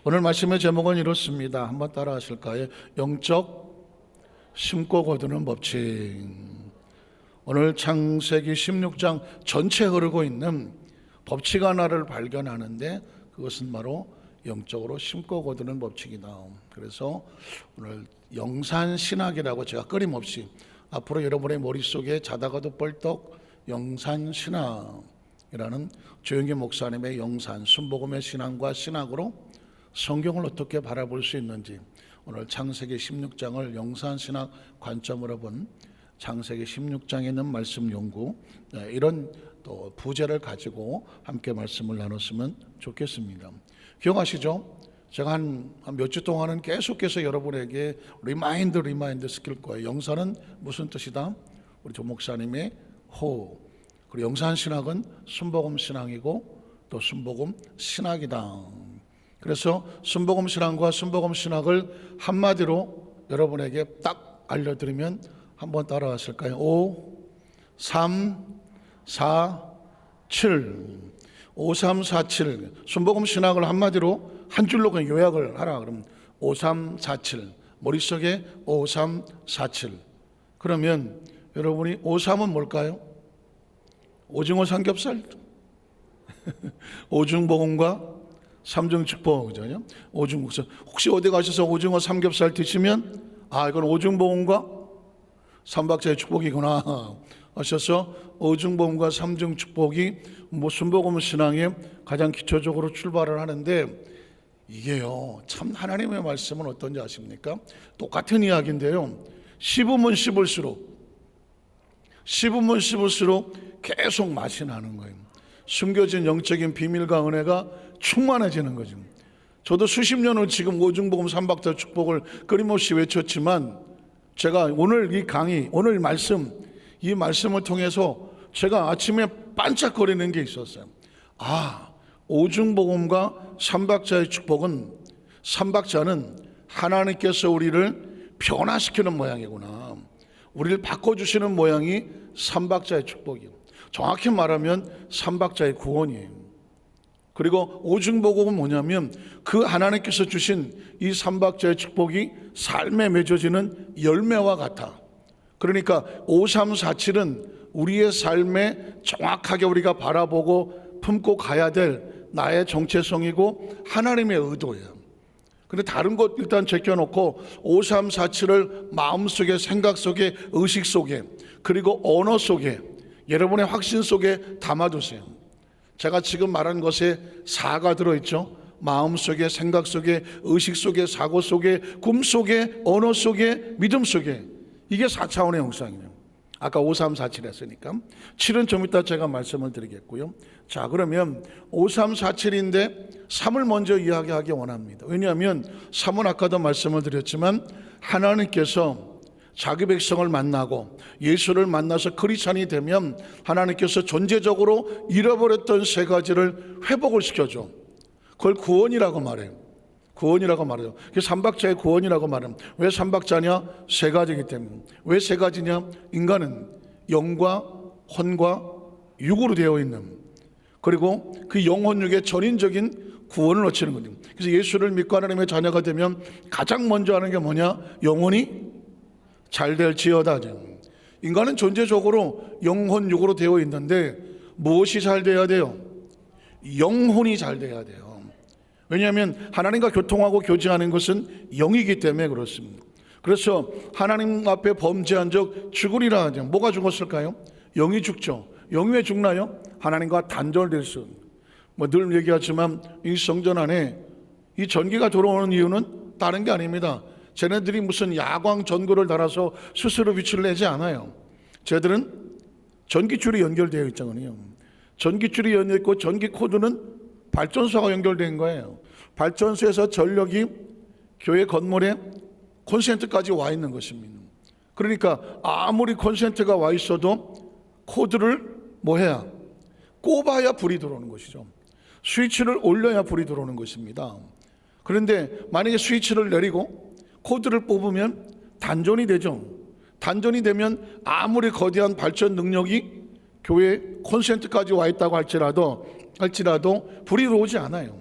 오늘 말씀의 제목은 이렇습니다. 한번 따라 하실까요? 영적 심고 거두는 법칙. 오늘 창세기 16장 전체에 흐르고 있는 법칙 하나를 발견하는데 그것은 바로 영적으로 심고 거두는 법칙이다. 그래서 오늘 영산신학이라고 제가 끊임없이 앞으로 여러분의 머릿속에 자다가도 뻘떡 영산신학이라는 조영기 목사님의 영산 순복음의 신앙과 신학으로 성경을 어떻게 바라볼 수 있는지, 오늘 창세기 16장을 영산신학 관점으로 본 창세기 16장에 있는 말씀 연구, 이런 또 부제를 가지고 함께 말씀을 나눴으면 좋겠습니다. 기억하시죠? 제가 한 몇 주 동안은 계속해서 여러분에게 리마인드 시킬 거예요. 영산은 무슨 뜻이다? 우리 조 목사님의 호. 그리고 영산신학은 순복음 신앙이고 또 순복음 신학이다. 그래서 순복음 신앙과 순복음 신학을 한마디로 여러분에게 딱 알려드리면 한번 따라하실까요? 5, 3, 4, 7. 5, 3, 4, 7. 순복음 신학을 한마디로 한 줄로 그냥 요약을 하라. 그러면 5, 3, 4, 7. 머릿속에 5, 3, 4, 7. 그러면 여러분이 5, 3은 뭘까요? 오징어 삼겹살? 오중복음과 삼중축복, 그죠? 오중국사. 혹시 어디 가셔서 오징어 삼겹살 드시면 이건 오중복음과 삼박자의 축복이구나 하셔서 오중복음과 삼중축복이 순복음 신앙의 가장 기초적으로 출발을 하는데, 이게요 참 하나님의 말씀은 어떤지 아십니까? 똑같은 이야기인데요, 씹으면 씹을수록 계속 맛이 나는 거예요. 숨겨진 영적인 비밀과 은혜가 충만해지는 거죠. 저도 수십 년을 지금 오중복음 삼박자 축복을 끊임없이 외쳤지만, 제가 오늘 이 강의, 오늘 말씀, 이 말씀을 통해서 제가 아침에 반짝거리는 게 있었어요. 오중복음과 삼박자의 축복은, 삼박자는 하나님께서 우리를 변화시키는 모양이구나, 우리를 바꿔주시는 모양이 삼박자의 축복이에요. 정확히 말하면 삼박자의 구원이에요. 그리고 오중복음은 뭐냐면 그 하나님께서 주신 이 삼박자의 축복이 삶에 맺어지는 열매와 같아. 그러니까 5, 3, 4, 7은 우리의 삶에 정확하게 우리가 바라보고 품고 가야 될 나의 정체성이고 하나님의 의도예요. 근데 다른 것 일단 제껴놓고 5, 3, 4, 7을 마음속에, 생각 속에, 의식 속에, 그리고 언어 속에, 여러분의 확신 속에 담아두세요. 제가 지금 말한 것에 4가 들어있죠. 마음 속에, 생각 속에, 의식 속에, 사고 속에, 꿈 속에, 언어 속에, 믿음 속에. 이게 4차원의 영상이에요. 아까 5, 3, 4, 7 했으니까 7은 좀 이따 제가 말씀을 드리겠고요. 자, 그러면 5, 3, 4, 7인데 3을 먼저 이야기하기 원합니다. 왜냐하면 3은 아까도 말씀을 드렸지만 하나님께서 자기 백성을 만나고 예수를 만나서 크리스찬이 되면 하나님께서 존재적으로 잃어버렸던 세 가지를 회복을 시켜줘. 그걸 구원이라고 말해요. 구원이라고 말해요. 그게 삼박자의 구원이라고 말해요. 왜 삼박자냐? 세 가지이기 때문에. 왜 세 가지냐? 인간은 영과 혼과 육으로 되어 있는, 그리고 그 영혼육의 전인적인 구원을 얻치는 거죠. 그래서 예수를 믿고 하나님의 자녀가 되면 가장 먼저 하는 게 뭐냐? 영혼이 잘 될지어다. 인간은 존재적으로 영혼 육으로 되어 있는데 무엇이 잘 돼야 돼요? 영혼이 잘 돼야 돼요. 왜냐하면 하나님과 교통하고 교제하는 것은 영이기 때문에 그렇습니다. 그래서 하나님 앞에 범죄한 적 죽으리라 하죠. 뭐가 죽었을까요? 영이 죽죠. 영이 왜 죽나요? 하나님과 단절될 수. 늘 얘기하지만 이 성전 안에 이 전기가 들어오는 이유는 다른 게 아닙니다. 쟤네들이 무슨 야광 전구를 달아서 스스로 빛을 내지 않아요. 쟤들은 전기줄이 연결되어 있잖아요. 전기줄이 연결있고 전기 코드는 발전소가 연결된 거예요. 발전소에서 전력이 교회 건물에 콘센트까지 와 있는 것입니다. 그러니까 아무리 콘센트가 와 있어도 코드를 뭐 해야? 꼽아야 불이 들어오는 것이죠. 스위치를 올려야 불이 들어오는 것입니다. 그런데 만약에 스위치를 내리고 코드를 뽑으면 단전이 되죠. 단전이 되면 아무리 거대한 발전 능력이 교회 콘센트까지 와 있다고 할지라도 불이 들어오지 않아요.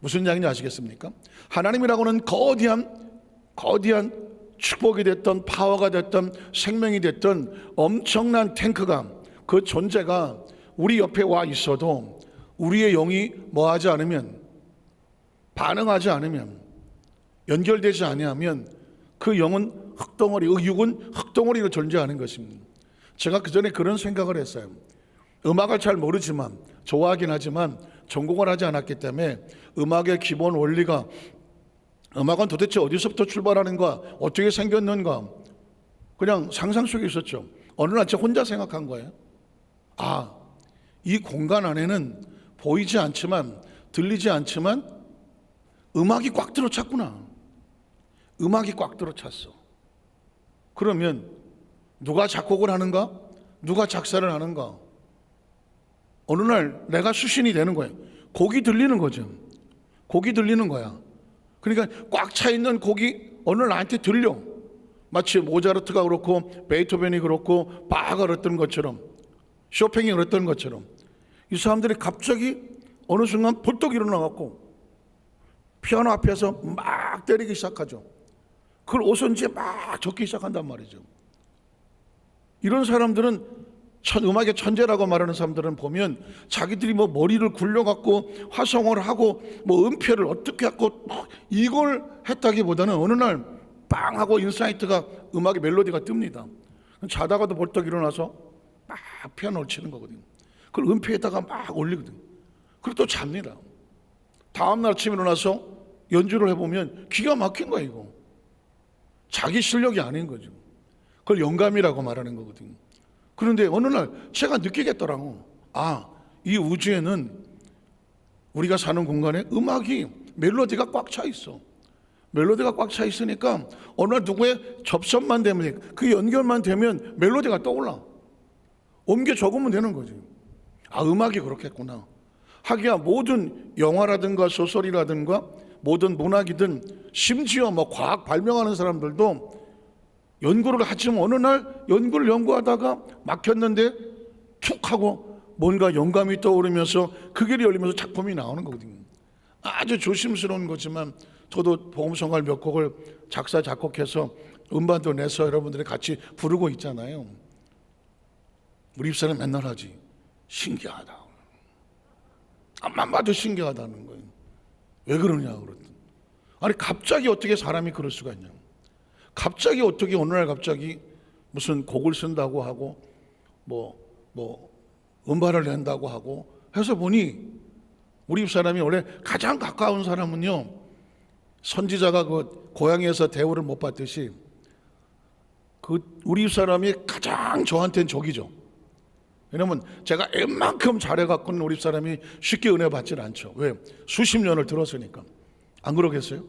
무슨 이야기인지 아시겠습니까? 하나님이라고는 거대한 축복이 됐던 파워가 됐던 생명이 됐던 엄청난 탱크가, 그 존재가 우리 옆에 와 있어도 우리의 영이 뭐하지 않으면, 반응하지 않으면, 연결되지 아니하면 그 영은 흙덩어리, 육은 흙덩어리로 존재하는 것입니다. 제가 그전에 그런 생각을 했어요. 음악을 잘 모르지만, 좋아하긴 하지만 전공을 하지 않았기 때문에 음악의 기본 원리가, 음악은 도대체 어디서부터 출발하는가, 어떻게 생겼는가, 그냥 상상 속에 있었죠. 어느 날 제가 혼자 생각한 거예요. 아, 이 공간 안에는 보이지 않지만, 들리지 않지만 음악이 꽉 들어찼구나. 음악이 꽉 들어찼어. 그러면 누가 작곡을 하는가? 누가 작사를 하는가? 어느 날 내가 수신이 되는 거예요. 곡이 들리는 거죠. 곡이 들리는 거야. 그러니까 꽉 차 있는 곡이 어느 날 나한테 들려. 마치 모차르트가 그렇고 베토벤이 그렇고 바하가 그랬던 것처럼, 쇼팽이 그랬던 것처럼, 이 사람들이 갑자기 어느 순간 벌떡 일어나갖고 피아노 앞에서 막 때리기 시작하죠. 그걸 오선지에 막 적기 시작한단 말이죠. 이런 사람들은 음악의 천재라고 말하는 사람들은 보면 자기들이 뭐 머리를 굴려갖고 화성을 하고 뭐 음표를 어떻게 하고 이걸 했다기보다는 어느 날 빵 하고 인사이트가, 음악의 멜로디가 뜹니다. 자다가도 벌떡 일어나서 막 피아노를 치는 거거든요. 그걸 음표에다가 막 올리거든요. 그리고 또 잡니다. 다음날 아침에 일어나서 연주를 해보면 기가 막힌 거예요. 이거 자기 실력이 아닌 거죠. 그걸 영감이라고 말하는 거거든요. 그런데 어느 날 제가 느끼겠더라고. 아, 이 우주에는, 우리가 사는 공간에 음악이, 멜로디가 꽉 차 있어. 멜로디가 꽉 차 있으니까 어느 날 누구의 접선만 되면, 그 연결만 되면 멜로디가 떠올라. 옮겨 적으면 되는 거지. 아, 음악이 그렇겠구나. 하기야 모든 영화라든가 소설이라든가 모든 문학이든 심지어 뭐 과학 발명하는 사람들도 연구를 하지만 어느 날 연구를 연구하다가 막혔는데 툭 하고 뭔가 영감이 떠오르면서 그 길이 열리면서 작품이 나오는 거거든요. 아주 조심스러운 거지만 저도 복음성가를 몇 곡을 작사 작곡해서 음반도 내서 여러분들이 같이 부르고 있잖아요. 우리 집사람 맨날 하지. 신기하다. 앞만 봐도 신기하다는 거예요. 왜 그러냐 그랬더니, 아니 갑자기 어떻게 사람이 그럴 수가 있냐. 갑자기 어떻게 어느 날 갑자기 무슨 곡을 쓴다고 하고 뭐 음반을 낸다고 하고 해서 보니, 우리 집사람이 원래 가장 가까운 사람은요, 선지자가 그 고향에서 대우를 못 받듯이 그 우리 집사람이 가장 저한테는 적이죠. 왜냐면 제가 웬만큼 잘해갖고는 우리 집사람이 쉽게 은혜 받지는 않죠. 왜? 수십 년을 들었으니까. 안 그러겠어요?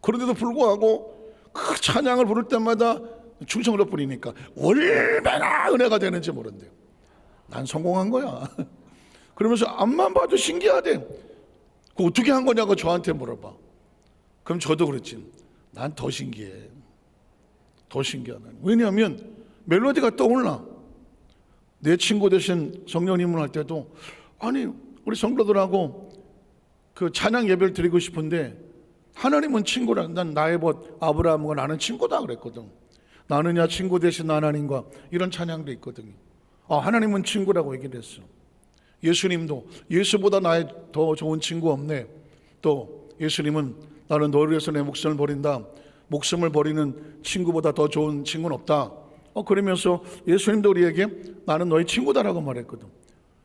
그런데도 불구하고 그 찬양을 부를 때마다 충성으로 부리니까 얼마나 은혜가 되는지 모른대요. 난 성공한 거야. 그러면서 앞만 봐도 신기하대. 그 어떻게 한 거냐고 저한테 물어봐. 그럼 저도 그렇지. 난 더 신기해. 더 신기하다. 왜냐하면 멜로디가 떠올라. 내 친구 되신 성령님을 할 때도, 아니 우리 성도들하고 그 찬양 예배를 드리고 싶은데 하나님은 친구라. 난 나의 벗 아브라함과 나는 친구다 그랬거든. 나느냐 친구 되신 하나님과, 이런 찬양도 있거든요. 하나님은 친구라고 얘기를 했어. 예수님도 예수보다 나의 더 좋은 친구 없네. 또 예수님은 나는 너를 위해서 내 목숨을 버린다. 목숨을 버리는 친구보다 더 좋은 친구는 없다. 그러면서 예수님도 우리에게 나는 너의 친구다라고 말했거든.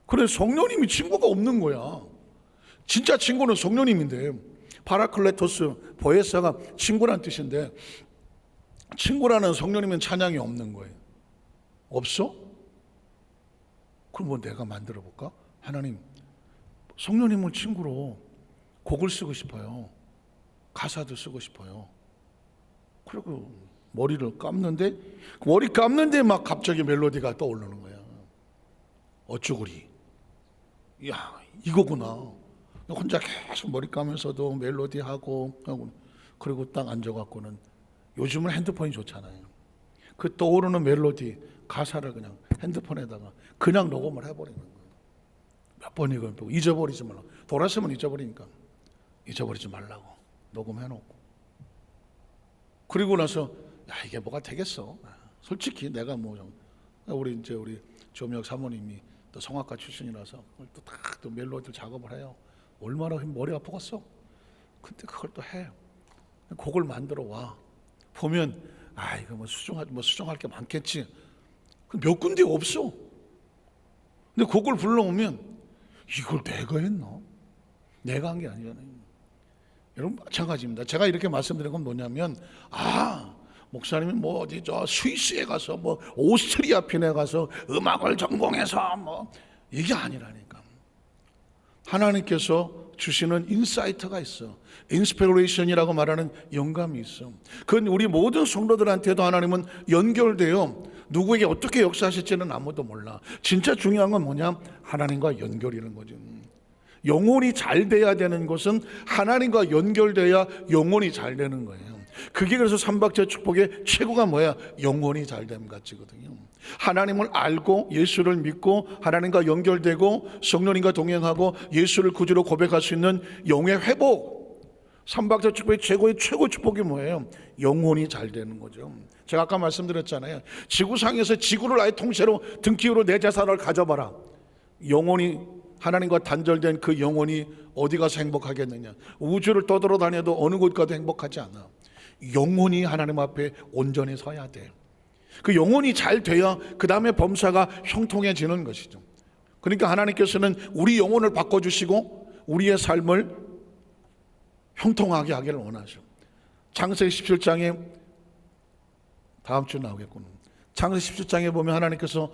그래, 성령님이 친구가 없는 거야. 진짜 친구는 성령님인데, 파라클레토스, 보에사가 친구란 뜻인데, 친구라는 성령님은 찬양이 없는 거예요. 없어? 그럼 뭐 내가 만들어 볼까? 하나님, 성령님을 친구로 곡을 쓰고 싶어요. 가사도 쓰고 싶어요. 그리고 머리를 감는데, 머리 감는데 막 갑자기 멜로디가 떠오르는 거야. 어쭈구리. 야, 이거구나. 혼자 계속 머리 감면서도 멜로디 하고, 그리고 딱 앉아갖고는, 요즘은 핸드폰이 좋잖아요. 그 떠오르는 멜로디 가사를 그냥 핸드폰에다가 그냥 녹음을 해버리는 거예요. 몇 번 이걸 잊어버리지 말라. 돌았으면 잊어버리니까. 잊어버리지 말라고 녹음해놓고. 그리고 나서 야, 이게 뭐가 되겠어. 솔직히 내가 뭐 우리 조미혁 사모님이 또 성악가 출신이라서 그걸 또 멜로디를 작업을 해요. 얼마나 머리 아프겠어. 근데 그걸 또 해. 곡을 만들어 와. 보면 이거 뭐 수정할 게 많겠지. 몇 군데 없어. 근데 곡을 불러오면 이걸 내가 했나? 내가 한 게 아니잖아요. 여러분 마찬가지입니다. 제가 이렇게 말씀드린 건 뭐냐면 목사님이 뭐 어디 저 스위스에 가서 뭐 오스트리아 핀에 가서 음악을 전공해서 뭐 이게 아니라니까. 하나님께서 주시는 인사이트가 있어. 인스피레이션이라고 말하는 영감이 있어. 그건 우리 모든 성도들한테도 하나님은 연결돼요. 누구에게 어떻게 역사하실지는 아무도 몰라. 진짜 중요한 건 뭐냐? 하나님과 연결이라는 거죠. 영혼이 잘 돼야 되는 것은 하나님과 연결돼야 영혼이 잘 되는 거예요. 그게 그래서 삼박자 축복의 최고가 뭐야? 영혼이 잘됨 같이거든요. 하나님을 알고 예수를 믿고 하나님과 연결되고 성령님과 동행하고 예수를 구주로 고백할 수 있는 영의 회복. 삼박자 축복의 최고 축복이 뭐예요? 영혼이 잘 되는 거죠. 제가 아까 말씀드렸잖아요. 지구상에서 지구를 아예 통째로 등기로 내 재산을 가져봐라. 영혼이 하나님과 단절된 그 영혼이 어디 가서 행복하겠느냐? 우주를 떠돌아다녀도 어느 곳 가도 행복하지 않아. 영혼이 하나님 앞에 온전히 서야 돼. 그 영혼이 잘 돼야 그 다음에 범사가 형통해지는 것이죠. 그러니까 하나님께서는 우리 영혼을 바꿔주시고 우리의 삶을 형통하게 하기를 원하죠. 창세기 17장에 다음 주 나오겠군요. 창세기 17장에 보면 하나님께서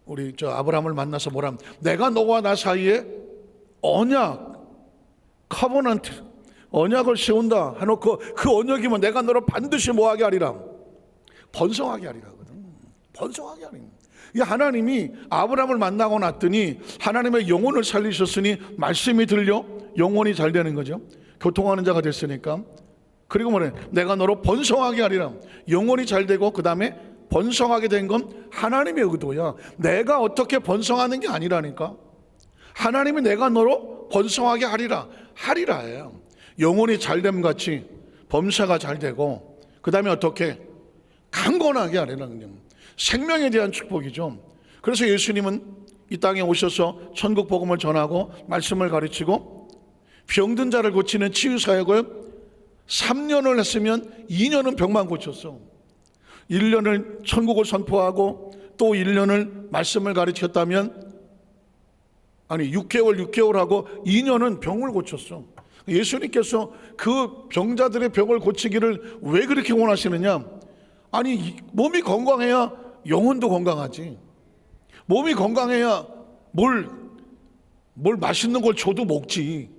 우리 아브라함을 만나서 뭐라 하면 내가 너와 나 사이에 언약, 커버넌트, 언약을 세운다 해놓고 그 언약이면 내가 너를 반드시 뭐하게 하리라? 번성하게 하리라거든. 번성하게 하리라. 이 하나님이 아브라함을 만나고 났더니 하나님의 영혼을 살리셨으니 말씀이 들려 영혼이 잘 되는 거죠. 교통하는 자가 됐으니까. 그리고 뭐래? 내가 너로 번성하게 하리라. 영혼이 잘 되고 그 다음에 번성하게 된 건 하나님의 의도야. 내가 어떻게 번성하는 게 아니라니까. 하나님이 내가 너로 번성하게 하리라예요. 영혼이 잘됨 같이 범사가 잘 되고 그 다음에 어떻게 강건하게 하리라는 거예요. 생명에 대한 축복이죠. 그래서 예수님은 이 땅에 오셔서 천국 복음을 전하고 말씀을 가르치고 병든 자를 고치는 치유 사역을 3년을 했으면 2년은 병만 고쳤어. 1년을 천국을 선포하고 또 1년을 말씀을 가르쳤다면 6개월 하고 2년은 병을 고쳤어. 예수님께서 그 병자들의 병을 고치기를 왜 그렇게 원하시느냐? 몸이 건강해야 영혼도 건강하지. 몸이 건강해야 뭘 맛있는 걸 줘도 먹지.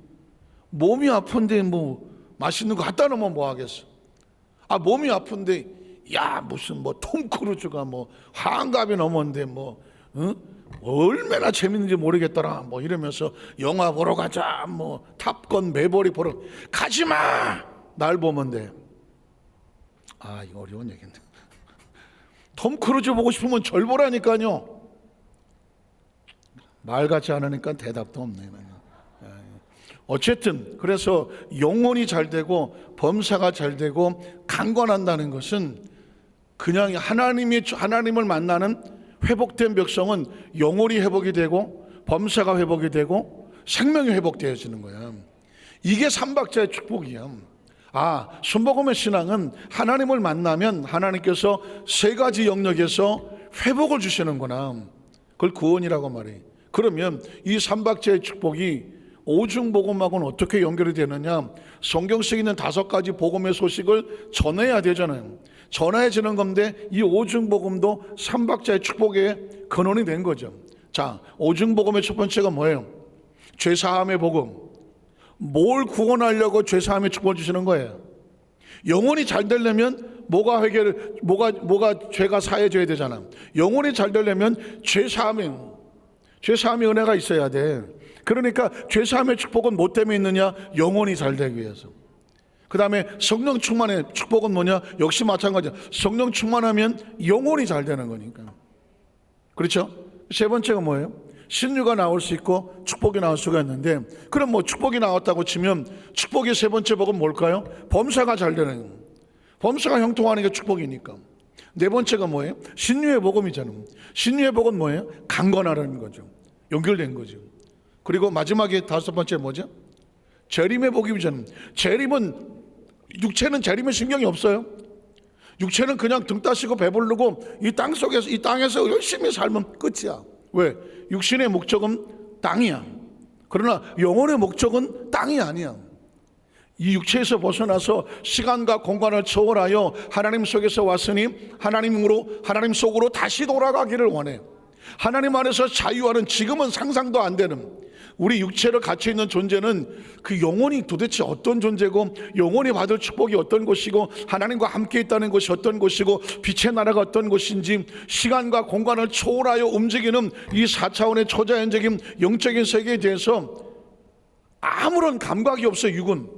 몸이 아픈데 뭐 맛있는 거 갖다 놓으면 뭐 하겠어? 몸이 아픈데 무슨 톰 크루즈가 환갑이 넘었는데 얼마나 재밌는지 모르겠더라 이러면서 영화 보러 가자 탑건 매버릭 보러 가지마 날 보면 돼. 이거 어려운 얘기인데 톰 크루즈 보고 싶으면 절 보라니까요. 말 같지 않으니까 대답도 없네. 어쨌든 그래서 영혼이 잘 되고 범사가 잘 되고 강건한다는 것은 그냥 하나님을 만나는 회복된 백성은 영혼이 회복이 되고 범사가 회복이 되고 생명이 회복되어지는 거야. 이게 삼박자의 축복이야. 순복음의 신앙은 하나님을 만나면 하나님께서 세 가지 영역에서 회복을 주시는구나. 그걸 구원이라고 말해. 그러면 이 삼박자의 축복이 오중복음하고는 어떻게 연결이 되느냐? 성경 속에 있는 5가지 복음의 소식을 전해야 되잖아요. 전해지는 건데 이 오중복음도 삼박자의 축복의 근원이 된 거죠. 자, 오중복음의 첫 번째가 뭐예요? 죄사함의 복음. 뭘 구원하려고 죄사함의 축복을 주시는 거예요? 영혼이 잘 되려면 뭐가 죄가 사해져야 되잖아. 영혼이 잘 되려면 죄사함의 은혜가 있어야 돼. 그러니까 죄사함의 축복은 뭐 때문에 있느냐? 영혼이 잘 되기 위해서. 그 다음에 성령 충만의 축복은 뭐냐? 역시 마찬가지야. 성령 충만하면 영혼이 잘 되는 거니까. 그렇죠? 세 번째가 뭐예요? 신유가 나올 수 있고 축복이 나올 수가 있는데, 그럼 뭐 축복이 나왔다고 치면 축복의 세 번째 복은 뭘까요? 범사가 잘 되는, 범사가 형통하는 게 축복이니까. 네 번째가 뭐예요? 신유의 복음이잖아요. 신유의 복은 뭐예요? 강건하라는 거죠. 연결된 거죠. 그리고 마지막에 다섯 번째 뭐죠? 재림의 복음이잖아요. 재림은, 육체는 재림에 신경이 없어요. 육체는 그냥 등 따시고 배부르고 이 땅 속에서, 이 땅에서 열심히 살면 끝이야. 왜? 육신의 목적은 땅이야. 그러나 영혼의 목적은 땅이 아니야. 이 육체에서 벗어나서 시간과 공간을 초월하여 하나님 속에서 왔으니 하나님 속으로 다시 돌아가기를 원해. 하나님 안에서 자유하는, 지금은 상상도 안 되는 우리 육체로 갇혀 있는 존재는 그 영혼이 도대체 어떤 존재고, 영혼이 받을 축복이 어떤 것이고, 하나님과 함께 있다는 것이 어떤 것이고, 빛의 나라가 어떤 것인지, 시간과 공간을 초월하여 움직이는 이 4차원의 초자연적인 영적인 세계에 대해서 아무런 감각이 없어요, 육은.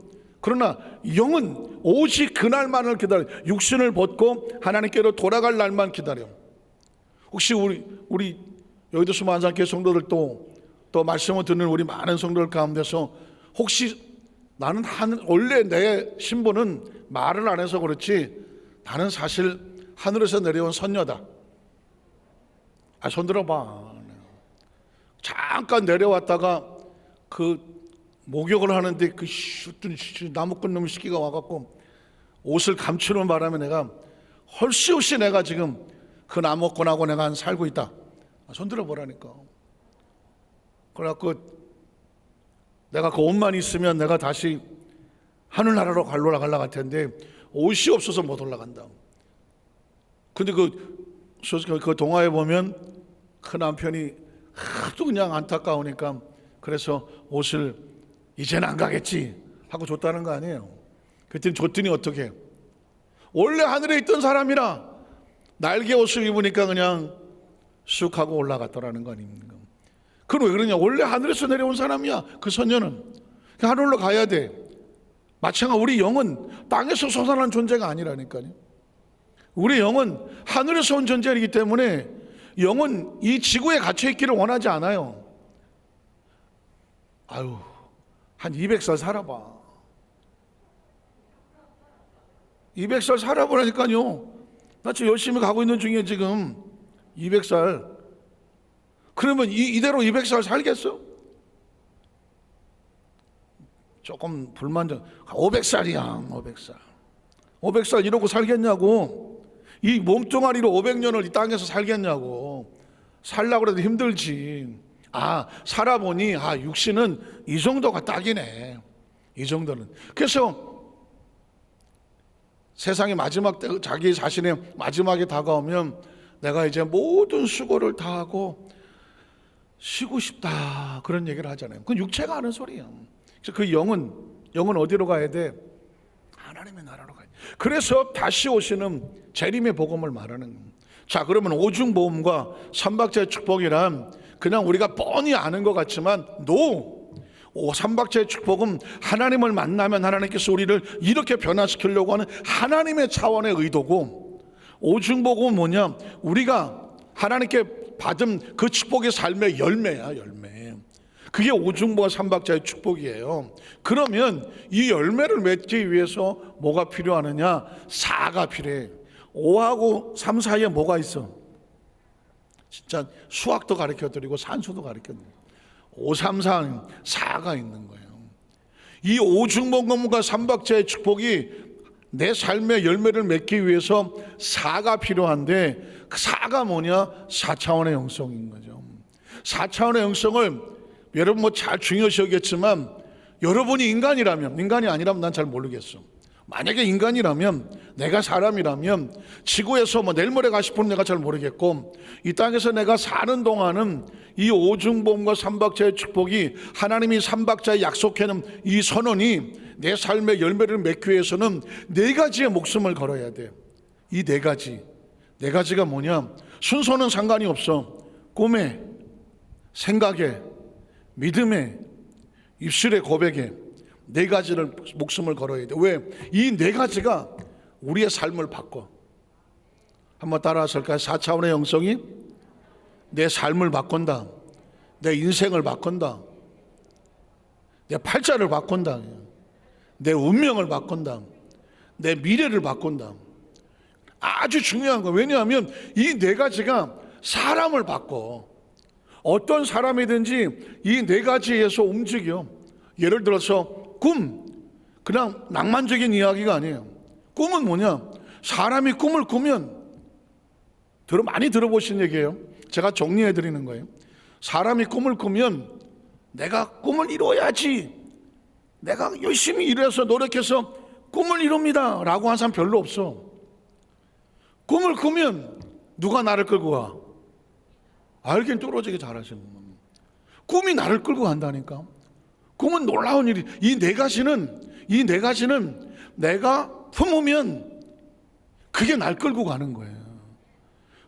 그러나 영은 오직 그날만을 기다려. 육신을 벗고 하나님께로 돌아갈 날만 기다려. 혹시 우리 여의도 수만상교회 성도들도, 또 말씀을 듣는 우리 많은 성도들 가운데서 혹시 나는 원래 내 신분은 말을 안 해서 그렇지 나는 사실 하늘에서 내려온 선녀다. 손 들어봐. 잠깐 내려왔다가 그 목욕을 하는데 그 나무꾼 놈의 시기가 와갖고 옷을 감추는 바람에 내가 헐시없이 내가 지금 그 나무꾼하고 내가 살고 있다. 손 들어보라니까. 그래갖고 내가 그 옷만 있으면 내가 다시 하늘나라로 올라가려고 할 텐데 옷이 없어서 못 올라간다. 근데 그 동화에 보면 그 남편이 하도 그냥 안타까우니까 그래서 옷을 이제는 안 가겠지 하고 줬다는 거 아니에요. 그랬더니 줬더니 어떻게, 원래 하늘에 있던 사람이라 날개 옷을 입으니까 그냥 쑥 하고 올라갔더라는 거 아닙니까? 그건 왜 그러냐? 원래 하늘에서 내려온 사람이야. 그 선녀는 하늘로 가야 돼. 마찬가지로 우리 영은 땅에서 솟아난 존재가 아니라니까요. 우리 영은 하늘에서 온 존재이기 때문에 영은 이 지구에 갇혀 있기를 원하지 않아요. 한 200살 살아봐. 200살 살아보라니까요. 나 지금 열심히 가고 있는 중에 지금 200살. 그러면 이대로 200살 살겠어? 조금 불만정. 500살이야 500살. 500살 이러고 살겠냐고. 이 몸뚱아리로 500년을 이 땅에서 살겠냐고. 살려고 해도 힘들지. 살아보니 육신은 이 정도가 딱이네. 이 정도는. 그래서 세상의 마지막 때, 자기 자신의 마지막에 다가오면 내가 이제 모든 수고를 다 하고 쉬고 싶다, 그런 얘기를 하잖아요. 그건 육체가 하는 소리야. 그래서 그 영은 어디로 가야 돼? 하나님의 나라로 가야 돼. 그래서 다시 오시는 재림의 복음을 말하는 거예요. 자, 그러면 오중보험과 삼박자의 축복이란 그냥 우리가 뻔히 아는 것 같지만 삼박자의 축복은 하나님을 만나면 하나님께서 우리를 이렇게 변화시키려고 하는 하나님의 차원의 의도고, 오중복음은 뭐냐? 우리가 하나님께 받은 그 축복의 삶의 열매야, 열매. 그게 오중보와 삼박자의 축복이에요. 그러면 이 열매를 맺기 위해서 뭐가 필요하느냐? 4가 필요해. 5하고 3 사이에 뭐가 있어? 진짜 수학도 가르쳐드리고 산수도 가르쳐드리고 5, 3, 4가 있는 거예요. 이 오중복음과 삼박자의 축복이 내 삶의 열매를 맺기 위해서 4가 필요한데, 그 4가 뭐냐? 4차원의 영성인 거죠. 4차원의 영성을 여러분 잘 중요시 여겼지만, 여러분이 인간이 아니라면 난 잘 모르겠어. 만약에 인간이라면, 내가 사람이라면 지구에서 내일 모레 가 싶으면 내가 잘 모르겠고, 이 땅에서 내가 사는 동안은 이 오중복음과 삼박자의 축복이, 하나님이 삼박자에 약속해놓은 이 선언이 내 삶의 열매를 맺기 위해서는 4가지의 목숨을 걸어야 돼. 이 4가지가 뭐냐? 순서는 상관이 없어. 꿈에, 생각에, 믿음에, 입술의 고백에 4가지를 목숨을 걸어야 돼. 왜? 이 4가지가 우리의 삶을 바꿔. 한번 따라하실까요? 4차원의 영성이 내 삶을 바꾼다. 내 인생을 바꾼다. 내 팔자를 바꾼다. 내 운명을 바꾼다. 내 미래를 바꾼다. 아주 중요한 거예요. 왜냐하면 이 네 가지가 사람을 바꿔. 어떤 사람이든지 이 네 가지에서 움직여. 예를 들어서 꿈, 그냥 낭만적인 이야기가 아니에요. 꿈은 뭐냐? 사람이 꿈을 꾸면, 많이 들어보신 얘기예요. 제가 정리해 드리는 거예요. 사람이 꿈을 꾸면 내가 꿈을 이루어야지, 내가 열심히 일해서 노력해서 꿈을 이룹니다 라고 하는 사람 별로 없어. 꿈을 꾸면 누가 나를 끌고 가? 알긴 뚫어지게 잘하시는 분. 꿈이 나를 끌고 간다니까. 꿈은 놀라운 일이. 이 네 가지는 내가 품으면 그게 날 끌고 가는 거예요.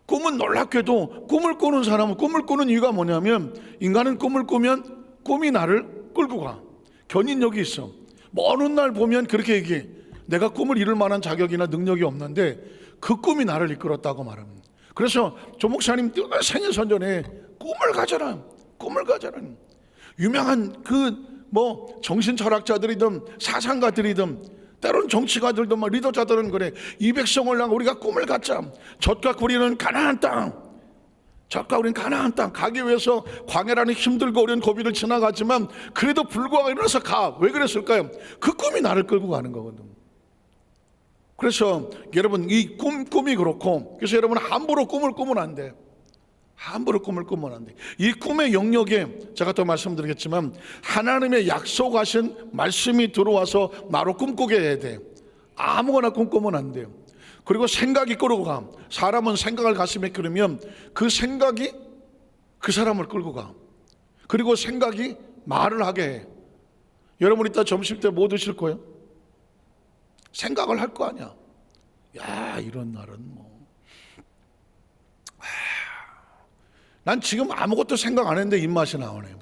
꿈은 놀랍게도 꿈을 꾸는 사람은, 꿈을 꾸는 이유가 뭐냐면, 인간은 꿈을 꾸면 꿈이 나를 끌고 가. 견인력이 있어. 먼 날 보면 그렇게 얘기해. 내가 꿈을 이룰 만한 자격이나 능력이 없는데 그 꿈이 나를 이끌었다고 말합니다. 그래서 조 목사님 늘 생일 선전에 꿈을 가져라, 꿈을 가져라. 유명한 정신 철학자들이든 사상가들이든 때로는 정치가들도 리더자들은 그래. 이 백성을 향해 우리가 꿈을 갖자. 젖과 우리는 가나안 땅, 젖과 우리는 가나안 땅 가기 위해서 광야라는 힘들고 어려운 고비를 지나가지만 그래도 불구하고 일어나서 가. 왜 그랬을까요? 그 꿈이 나를 끌고 가는 거거든. 그래서 여러분, 이 꿈이 그렇고, 그래서 여러분 함부로 꿈을 꾸면 안 돼. 함부로 꿈을 꾸면 안 돼. 이 꿈의 영역에 제가 또 말씀드리겠지만, 하나님의 약속하신 말씀이 들어와서 나로 꿈꾸게 해야 돼. 아무거나 꿈꾸면 안 돼요. 그리고 생각이 끌고 가. 사람은 생각을 가슴에 끌으면 그 생각이 그 사람을 끌고 가. 그리고 생각이 말을 하게 해. 여러분 이따 점심 때 뭐 드실 거예요? 생각을 할 거 아니야. 야, 이런 날은 난 지금 아무것도 생각 안 했는데 입맛이 나오네요.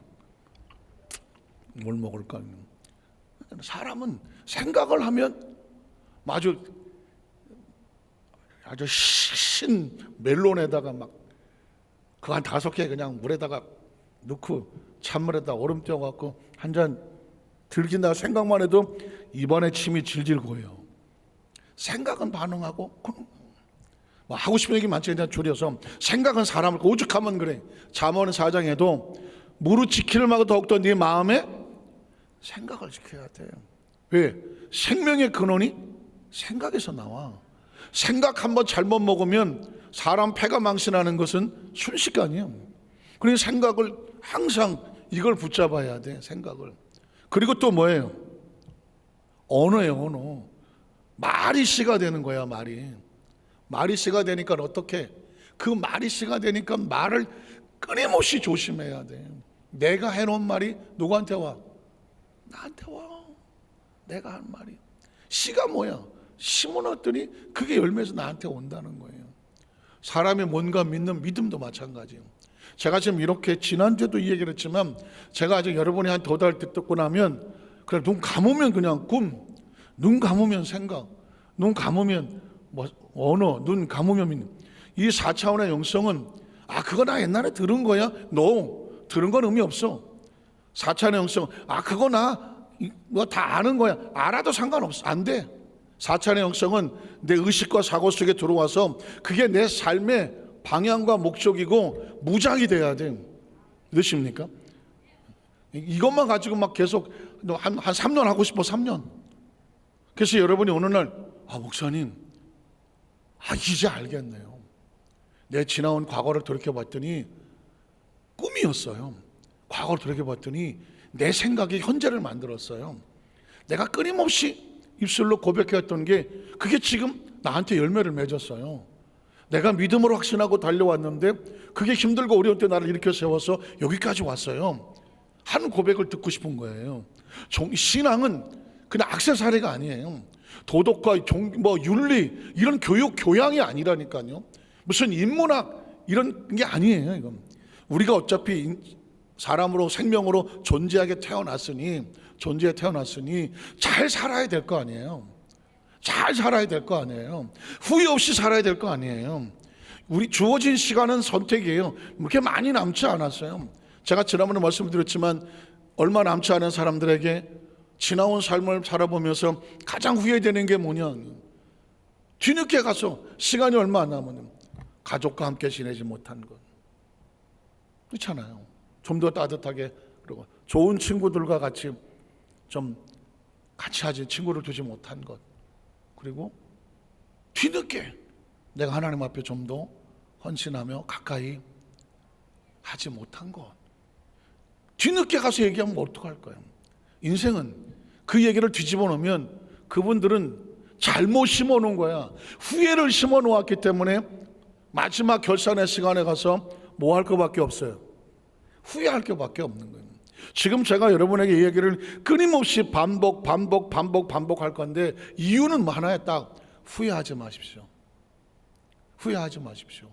뭘 먹을까? 사람은 생각을 하면 아주 신 멜론에다가 그 한 5개 그냥 물에다가 넣고 찬물에다 얼음 띄워갖고 한 잔 들긴다 생각만 해도 입안에 침이 질질 고여요. 생각은 반응하고, 하고 싶은 얘기 많지. 그냥 줄여서 생각은 사람을, 오죽하면 그래. 잠언 4장에도 무릇 지키를 막고 더욱더 네 마음에 생각을 지켜야 돼. 왜? 생명의 근원이 생각에서 나와. 생각 한번 잘못 먹으면 사람 폐가 망신하는 것은 순식간이에요. 그러니까 생각을 항상 이걸 붙잡아야 돼. 생각을. 그리고 또 뭐예요? 언어예요. 언어. 말이 씨가 되는 거야. 말이 씨가 되니까 어떻게? 그 말이 씨가 되니까 말을 끊임없이 조심해야 돼. 내가 해놓은 말이 누구한테 와? 나한테 와. 내가 한 말이 씨가 뭐야? 심어놨더니 그게 열매에서 나한테 온다는 거예요. 사람이 뭔가 믿는 믿음도 마찬가지예요. 제가 지금 이렇게 지난주에도 이 얘기를 했지만, 제가 아직 여러분이 한 2달 듣고 나면 그냥 눈 감으면 그냥 꿈, 눈 감으면 생각, 눈 감으면 언어, 눈 감으면 믿음. 이 4차원의 영성은 그거 나 옛날에 들은 거야? No, 들은 건 의미 없어. 4차원의 영성, 그거 너 다 아는 거야. 알아도 상관없어. 안 돼. 4차원의 영성은 내 의식과 사고 속에 들어와서 그게 내 삶의 방향과 목적이고 무작이 돼야 돼. 믿으십니까? 이것만 가지고 계속 한 3년 하고 싶어. 3년. 그래서 여러분이 어느 날 목사님 이제 알겠네요. 내 지나온 과거를 돌이켜봤더니 꿈이었어요. 과거를 돌이켜봤더니 내 생각이 현재를 만들었어요. 내가 끊임없이 입술로 고백해왔던 게 그게 지금 나한테 열매를 맺었어요. 내가 믿음으로 확신하고 달려왔는데 그게 힘들고 어려울 때 나를 일으켜 세워서 여기까지 왔어요. 한 고백을 듣고 싶은 거예요. 신앙은 그냥 액세서리가 아니에요. 도덕과 윤리 이런 교양이 아니라니까요. 무슨 인문학 이런 게 아니에요. 이건 우리가 어차피 사람으로 생명으로 존재하게 태어났으니 잘 살아야 될 거 아니에요. 잘 살아야 될 거 아니에요. 후회 없이 살아야 될 거 아니에요. 우리 주어진 시간은 선택이에요. 그렇게 많이 남지 않았어요. 제가 지난번에 말씀드렸지만 얼마 남지 않은 사람들에게 지나온 삶을 살아보면서 가장 후회되는 게 뭐냐, 뒤늦게 가서 시간이 얼마 안 남으면 가족과 함께 지내지 못한 것. 그렇잖아요. 좀 더 따뜻하게, 그리고 좋은 친구들과 같이 하지, 친구를 두지 못한 것. 그리고 뒤늦게 내가 하나님 앞에 좀 더 헌신하며 가까이 하지 못한 것. 뒤늦게 가서 얘기하면 어떡할 거예요? 인생은 그 얘기를 뒤집어 놓으면 그분들은 잘못 심어 놓은 거야. 후회를 심어 놓았기 때문에 마지막 결산의 시간에 가서 뭐 할 것밖에 없어요. 후회할 것밖에 없는 거예요. 지금 제가 여러분에게 이 얘기를 끊임없이 반복할 건데 이유는 하나에 딱 후회하지 마십시오. 후회하지 마십시오.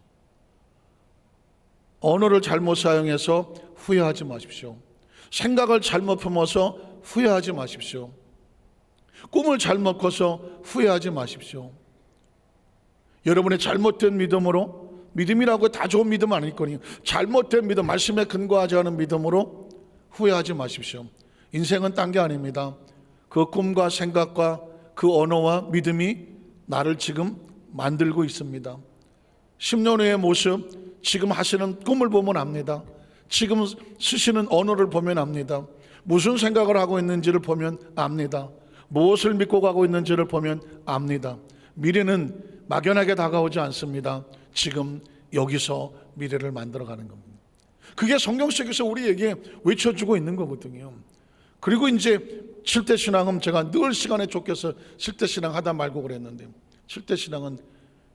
언어를 잘못 사용해서 후회하지 마십시오. 생각을 잘못 품어서 후회하지 마십시오. 꿈을 잘못 꿔서 후회하지 마십시오. 여러분의 잘못된 믿음으로, 믿음이라고 다 좋은 믿음 아니거든요. 잘못된 믿음, 말씀에 근거하지 않은 믿음으로 후회하지 마십시오. 인생은 딴 게 아닙니다. 그 꿈과 생각과 그 언어와 믿음이 나를 지금 만들고 있습니다. 10년 후의 모습, 지금 하시는 꿈을 보면 압니다. 지금 쓰시는 언어를 보면 압니다. 무슨 생각을 하고 있는지를 보면 압니다. 무엇을 믿고 가고 있는지를 보면 압니다. 미래는 막연하게 다가오지 않습니다. 지금 여기서 미래를 만들어가는 겁니다. 그게 성경 속에서 우리에게 외쳐주고 있는 거거든요. 그리고 이제 7대 신앙은 제가 늘 시간에 쫓겨서 7대 신앙 하다 말고 그랬는데, 7대 신앙은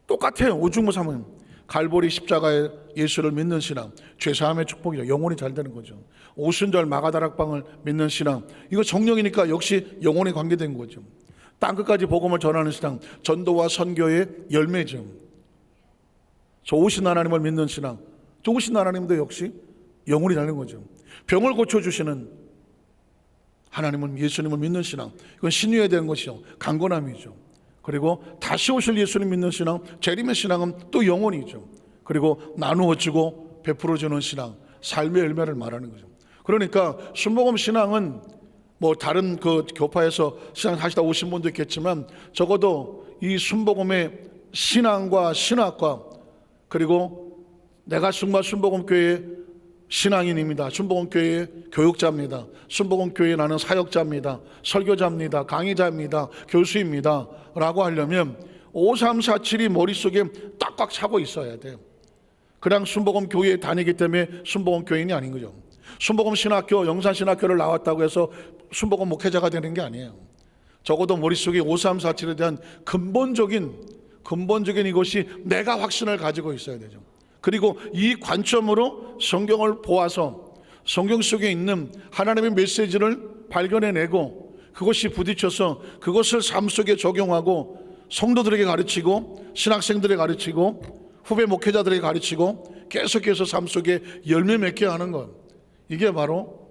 똑같아요. 오죽무삼은 갈보리 십자가의 예수를 믿는 신앙, 죄사함의 축복이죠. 영혼이 잘 되는 거죠. 오순절 마가다락방을 믿는 신앙, 이거 정령이니까 역시 영혼이 관계된 거죠. 땅끝까지 복음을 전하는 신앙, 전도와 선교의 열매죠. 좋으신 하나님을 믿는 신앙, 좋으신 하나님도 역시 영혼이 다른 거죠. 병을 고쳐주시는 하나님을, 예수님을 믿는 신앙, 이건 신유에 대한 것이죠. 강건함이죠. 그리고 다시 오실 예수님 믿는 신앙, 재림의 신앙은 또 영혼이죠. 그리고 나누어 주고 베풀어 주는 신앙, 삶의 열매를 말하는 거죠. 그러니까 순복음 신앙은 뭐 다른 그 교파에서 신앙 하시다 오신 분도 있겠지만, 적어도 이 순복음의 신앙과 신학과, 그리고 내가 정말 순복음교회 신앙인입니다, 순복음교회 교육자입니다, 순복음교회 나는 사역자입니다, 설교자입니다, 강의자입니다, 교수입니다 라고 하려면 5347이 머릿속에 딱딱 차고 있어야 돼요. 그냥 순복음교회에 다니기 때문에 순복음교인이 아닌 거죠. 순복음신학교, 영산신학교를 나왔다고 해서 순복음 목회자가 되는 게 아니에요. 적어도 머릿속에 5347에 대한 근본적인 이것이 내가 확신을 가지고 있어야 되죠. 그리고 이 관점으로 성경을 보아서 성경 속에 있는 하나님의 메시지를 발견해내고 그것이 부딪혀서 그것을 삶 속에 적용하고 성도들에게 가르치고 신학생들에게 가르치고 후배 목회자들에게 가르치고 계속해서 삶 속에 열매 맺게 하는 것, 이게 바로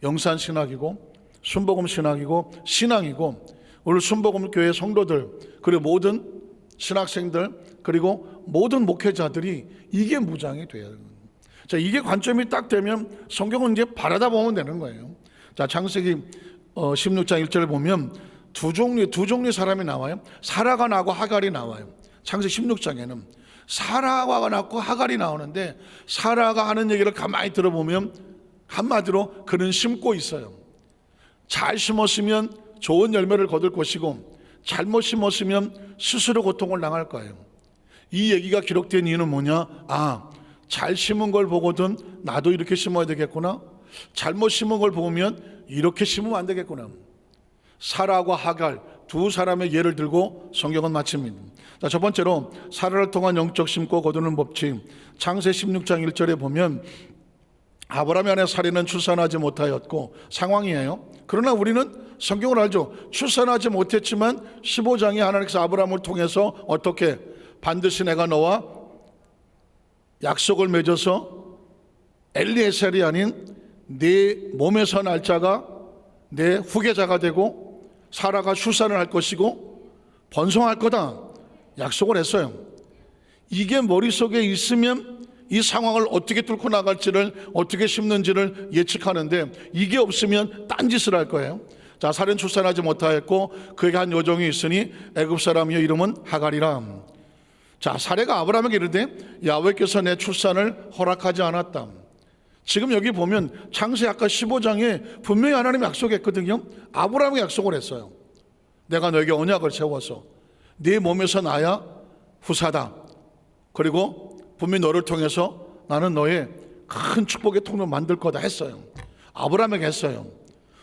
영산신학이고 순복음신학이고 신앙이고, 오늘 순복음교회 성도들, 그리고 모든 신학생들, 그리고 모든 목회자들이 이게 무장이 돼야 되는 거예요. 자, 이게 관점이 딱 되면 성경은 이제 바라다 보면 되는 거예요. 자, 창세기 16장 1절을 보면 두 종류의 사람이 나와요. 사라가 나고 하갈이 나와요. 창세기 16장에는 사라가 낳고 하갈이 나오는데, 사라가 하는 얘기를 가만히 들어보면 한마디로 그는 심고 있어요. 잘 심었으면 좋은 열매를 거둘 것이고, 잘못 심었으면 스스로 고통을 당할 거예요. 이 얘기가 기록된 이유는 뭐냐? 잘 심은 걸 보거든 나도 이렇게 심어야 되겠구나, 잘못 심은 걸 보면 이렇게 심으면 안 되겠구나. 사라와 하갈 두 사람의 예를 들고 성경은 마칩니다. 자, 첫 번째로 사라를 통한 영적 심고 거두는 법칙, 창세 16장 1절에 보면 아브라함의 아내 사리는 출산하지 못하였고, 상황이에요. 그러나 우리는 성경을 알죠. 출산하지 못했지만 15장에 하나님께서 아브라함을 통해서 어떻게 반드시 내가 너와 약속을 맺어서 엘리에셀이 아닌 네 몸에서 날 자가 내 후계자가 되고 사라가 출산을 할 것이고 번성할 거다 약속을 했어요. 이게 머릿속에 있으면 이 상황을 어떻게 뚫고 나갈지를, 어떻게 심는지를 예측하는데 이게 없으면 딴짓을 할 거예요. 자, 사례는 출산하지 못하였고 그에게 한 여종이 있으니 애굽 사람이요 이름은 하갈이라. 자, 사례가 아브라함에게 이르되 야훼께서 내 출산을 허락하지 않았다. 지금 여기 보면 창세기 아까 15장에 분명히 하나님이 약속했거든요. 아브라함에게 약속을 했어요. 내가 너에게 언약을 세워서 네 몸에서 나야 후사다. 그리고 분명히 너를 통해서 나는 너의 큰 축복의 통로를 만들 거다 했어요. 아브라함에게 했어요.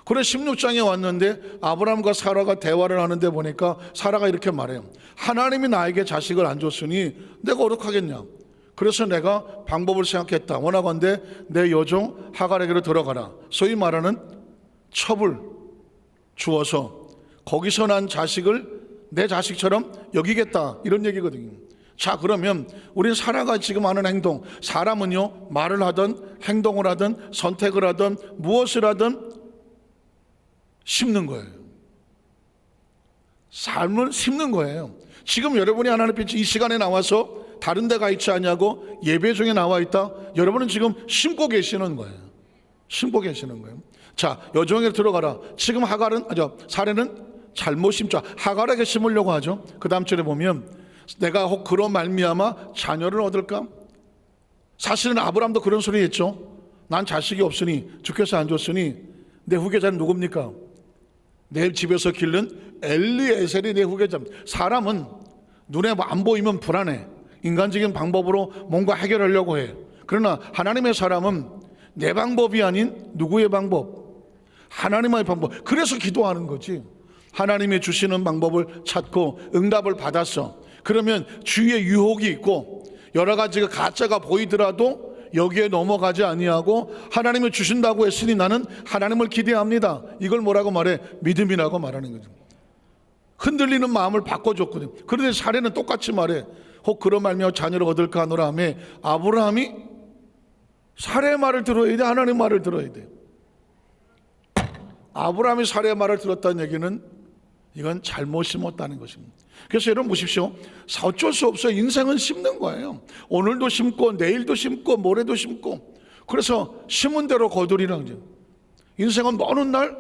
그래 16장에 왔는데 아브라함과 사라가 대화를 하는데 보니까 사라가 이렇게 말해요. 하나님이 나에게 자식을 안 줬으니 내가 어떡하겠냐. 그래서 내가 방법을 생각했다. 원하건대 내 여종 하갈에게로 들어가라. 소위 말하는 첩을 주어서 거기서 난 자식을 내 자식처럼 여기겠다, 이런 얘기거든요. 자, 그러면 우리 사라가 지금 하는 행동, 사람은요 말을 하든 행동을 하든 선택을 하든 무엇을 하든 심는 거예요. 삶을 심는 거예요. 지금 여러분이 하나님 빛이 이 시간에 나와서 다른 데 가 있지 않냐고 예배 중에 나와 있다. 여러분은 지금 심고 계시는 거예요. 심고 계시는 거예요. 자, 여종에게 들어가라. 지금 사례는 잘못 심자. 하갈에게 심으려고 하죠. 그 다음 절에 보면 내가 혹 그런 말미암아 자녀를 얻을까? 사실은 아브라함도 그런 소리 했죠. 난 자식이 없으니 주께서 안 줬으니 내 후계자는 누굽니까? 내 집에서 기른 엘리에셀이 내 후계자입니다. 사람은 눈에 안 보이면 불안해. 인간적인 방법으로 뭔가 해결하려고 해. 그러나 하나님의 사람은 내 방법이 아닌 누구의 방법? 하나님의 방법. 그래서 기도하는 거지. 하나님이 주시는 방법을 찾고 응답을 받았어. 그러면 주위에 유혹이 있고 여러 가지가 가짜가 보이더라도 여기에 넘어가지 아니하고 하나님이 주신다고 했으니 나는 하나님을 기대합니다. 이걸 뭐라고 말해? 믿음이라고 말하는 거죠. 흔들리는 마음을 바꿔줬거든요. 그런데 사례는 똑같이 말해. 혹 그런 말미암아 자녀를 얻을까 하노라 하며 아브라함이 사례의 말을 들어야 돼, 하나님의 말을 들어야 돼. 아브라함이 사례의 말을 들었다는 얘기는 이건 잘못 심었다는 것입니다. 그래서 여러분 보십시오. 어쩔 수 없어요. 인생은 심는 거예요. 오늘도 심고 내일도 심고 모레도 심고. 그래서 심은 대로 거두리라는 거죠. 인생은 먼 훗날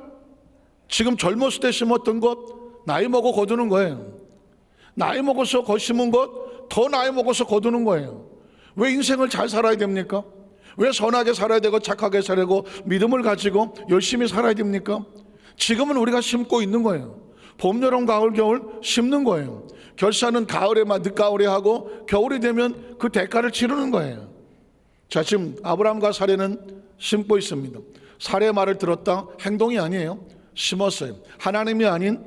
지금 젊었을 때 심었던 것 나이 먹어 거두는 거예요. 나이 먹어서 심은 것 더 나이 먹어서 거두는 거예요. 왜 인생을 잘 살아야 됩니까? 왜 선하게 살아야 되고 착하게 살아야 되고 믿음을 가지고 열심히 살아야 됩니까? 지금은 우리가 심고 있는 거예요. 봄, 여름, 가을, 겨울 심는 거예요. 결산은 가을에만 늦가을에 하고 겨울이 되면 그 대가를 치르는 거예요. 자, 지금 아브라함과 사례는 심고 있습니다. 사례의 말을 들었다. 행동이 아니에요. 심었어요. 하나님이 아닌